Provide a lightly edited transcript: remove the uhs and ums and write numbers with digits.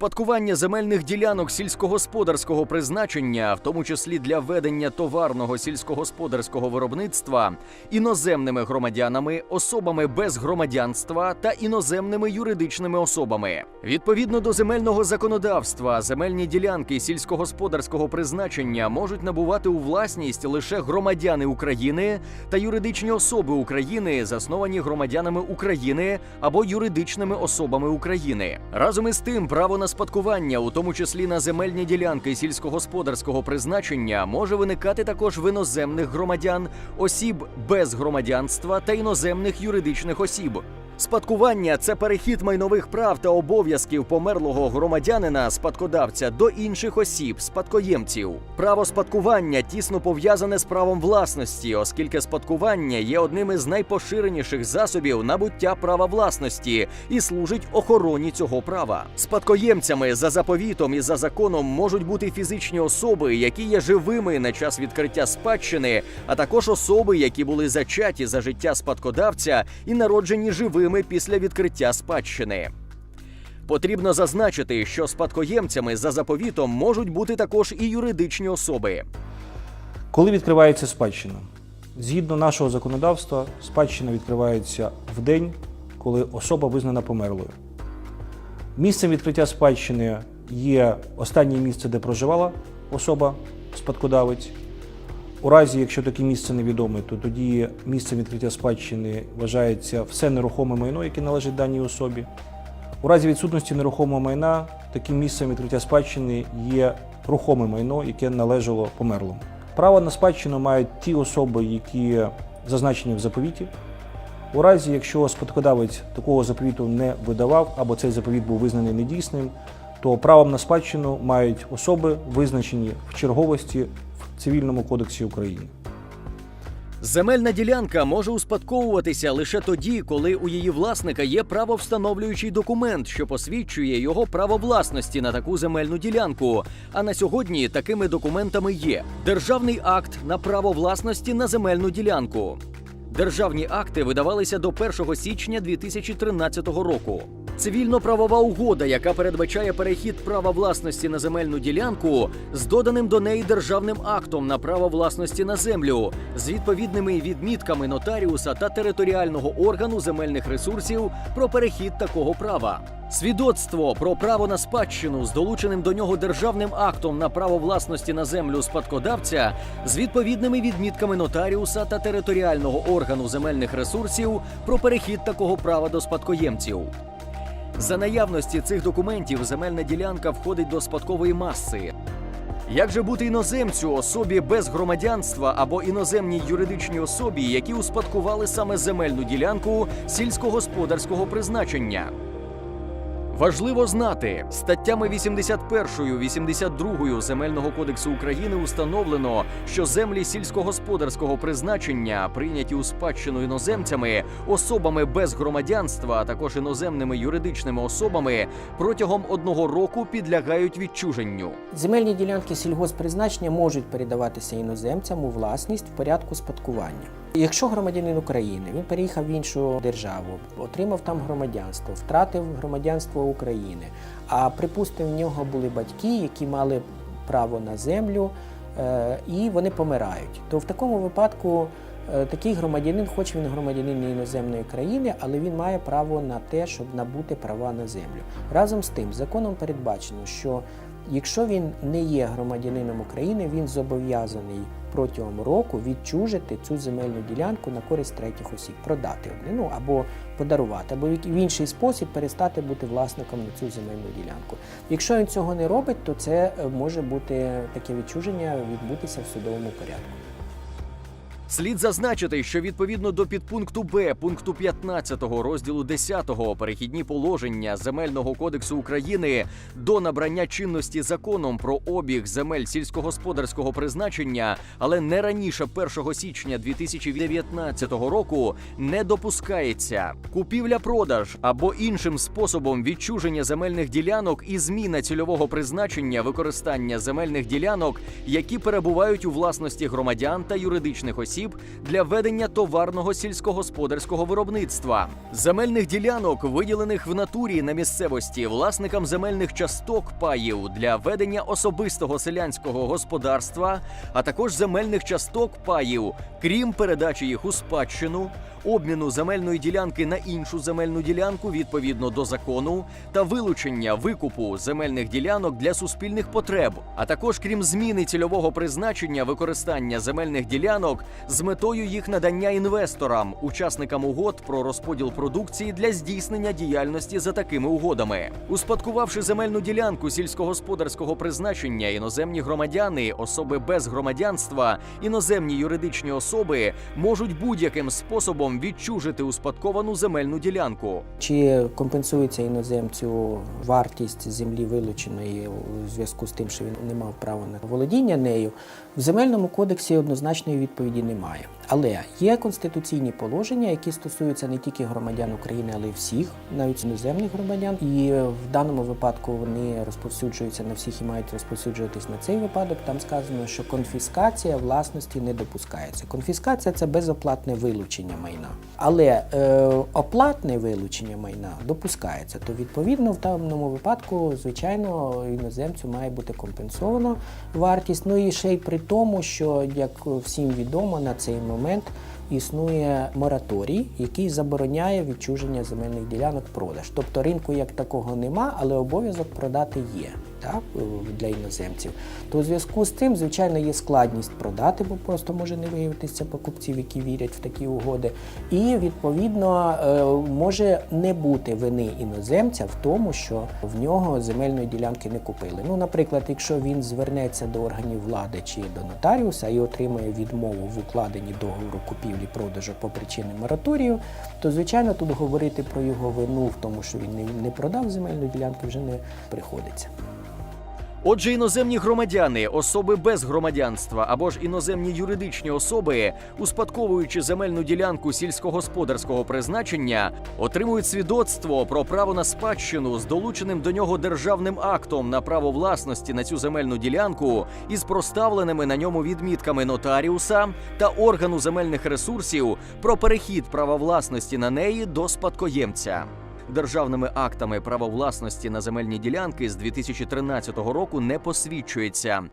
Успадкування земельних ділянок сільськогосподарського призначення, в тому числі для ведення товарного сільськогосподарського виробництва, іноземними громадянами, особами без громадянства та іноземними юридичними особами. Відповідно до земельного законодавства, земельні ділянки сільськогосподарського призначення можуть набувати у власність лише громадяни України та юридичні особи України, засновані громадянами України або юридичними особами України. Разом із тим, право на спадкування, у тому числі на земельні ділянки сільськогосподарського призначення, може виникати також в іноземних громадян, осіб без громадянства та іноземних юридичних осіб. Спадкування – це перехід майнових прав та обов'язків померлого громадянина, спадкодавця, до інших осіб, спадкоємців. Право спадкування тісно пов'язане з правом власності, оскільки спадкування є одним із найпоширеніших засобів набуття права власності і служить охороні цього права. Спадкоємцями за заповітом і за законом можуть бути фізичні особи, які є живими на час відкриття спадщини, а також особи, які були зачаті за життя спадкодавця і народжені живими після відкриття спадщини. Потрібно зазначити, що спадкоємцями за заповітом можуть бути також і юридичні особи. Коли відкривається спадщина? Згідно нашого законодавства, спадщина відкривається в день, коли особа визнана померлою. Місцем відкриття спадщини є останнє місце, де проживала особа, спадкодавець. У разі, якщо таке місце невідоме, то тоді місцем відкриття спадщини вважається все нерухоме майно, яке належить даній особі. У разі відсутності нерухомого майна, таким місцем відкриття спадщини є рухоме майно, яке належало померлому. Право на спадщину мають ті особи, які зазначені в заповіті. У разі, якщо спадкодавець такого заповіту не видавав, або цей заповіт був визнаний недійсним, то правом на спадщину мають особи, визначені в черговості в Цивільному кодексі України. Земельна ділянка може успадковуватися лише тоді, коли у її власника є правовстановлюючий документ, що посвідчує його право власності на таку земельну ділянку. А на сьогодні такими документами є державний акт на право власності на земельну ділянку. Державні акти видавалися до 1 січня 2013 року. Цивільно-правова угода, яка передбачає перехід права власності на земельну ділянку з доданим до неї державним актом на право власності на землю, з відповідними відмітками нотаріуса та територіального органу земельних ресурсів про перехід такого права. Свідоцтво про право на спадщину з долученим до нього державним актом на право власності на землю спадкодавця з відповідними відмітками нотаріуса та територіального органу земельних ресурсів про перехід такого права до спадкоємців. За наявності цих документів земельна ділянка входить до спадкової маси. Як же бути іноземцю, особі без громадянства або іноземній юридичній особі, які успадкували саме земельну ділянку сільськогосподарського призначення? Важливо знати, статтями 81-82 Земельного кодексу України установлено, що землі сільськогосподарського призначення, прийняті у спадщину іноземцями, особами без громадянства, а також іноземними юридичними особами, протягом 1 року підлягають відчуженню. Земельні ділянки сільгосппризначення можуть передаватися іноземцям у власність в порядку спадкування. Якщо громадянин України, він переїхав в іншу державу, отримав там громадянство, втратив громадянство України, а припустимо, в нього були батьки, які мали право на землю, і вони помирають, то в такому випадку такий громадянин, хоч він громадянин іноземної країни, але він має право на те, щоб набути права на землю. Разом з тим, законом передбачено, що якщо він не є громадянином України, він зобов'язаний протягом року відчужити цю земельну ділянку на користь третіх осіб, продати або подарувати, або в інший спосіб перестати бути власником на цю земельну ділянку. Якщо він цього не робить, то це може бути таке відчуження відбутися в судовому порядку. Слід зазначити, що відповідно до підпункту Б пункту 15 розділу 10 «Перехідні положення» Земельного кодексу України до набрання чинності законом про обіг земель сільськогосподарського призначення, але не раніше 1 січня 2019 року, не допускається купівля-продаж або іншим способом відчуження земельних ділянок і зміна цільового призначення використання земельних ділянок, які перебувають у власності громадян та юридичних осіб осіб для ведення товарного сільськогосподарського виробництва, земельних ділянок, виділених в натурі на місцевості власникам земельних часток паїв для ведення особистого селянського господарства, а також земельних часток паїв, крім передачі їх у спадщину, обміну земельної ділянки на іншу земельну ділянку відповідно до закону та вилучення викупу земельних ділянок для суспільних потреб, а також крім зміни цільового призначення використання земельних ділянок з метою їх надання інвесторам, учасникам угод про розподіл продукції для здійснення діяльності за такими угодами. Успадкувавши земельну ділянку сільськогосподарського призначення, іноземні громадяни, особи без громадянства, іноземні юридичні особи можуть будь-яким способом відчужити успадковану земельну ділянку. Чи компенсується іноземцю вартість землі вилученої у зв'язку з тим, що він не мав права на володіння нею? В Земельному кодексі однозначної відповіді немає. Але є конституційні положення, які стосуються не тільки громадян України, але й всіх, навіть іноземних громадян. І в даному випадку вони розповсюджуються на всіх і мають розповсюджуватись на цей випадок. Там сказано, що конфіскація власності не допускається. Конфіскація – це безоплатне вилучення майна. Але оплатне вилучення майна допускається. То відповідно в даному випадку, звичайно, іноземцю має бути компенсовано вартість. Ну і ще й при тому, що, як всім відомо, на цей момент існує мораторій, який забороняє відчуження земельних ділянок продаж. Тобто ринку як такого нема, але обов'язок продати є, так, для іноземців. То у зв'язку з цим, звичайно, є складність продати, бо просто може не виявитися покупців, які вірять в такі угоди. І, відповідно, може не бути вини іноземця в тому, що в нього земельної ділянки не купили. Ну, наприклад, якщо він звернеться до органів влади чи до нотаріуса і отримає відмову в укладенні договору купівлі-продажу по причині мораторію, то, звичайно, тут говорити про його вину в тому, що він не продав земельну ділянку, вже не приходиться. Отже, іноземні громадяни, особи без громадянства або ж іноземні юридичні особи, успадковуючи земельну ділянку сільськогосподарського призначення, отримують свідоцтво про право на спадщину з долученим до нього державним актом на право власності на цю земельну ділянку із проставленими на ньому відмітками нотаріуса та органу земельних ресурсів про перехід права власності на неї до спадкоємця. Державними актами право власності на земельні ділянки з 2013 року не посвідчується.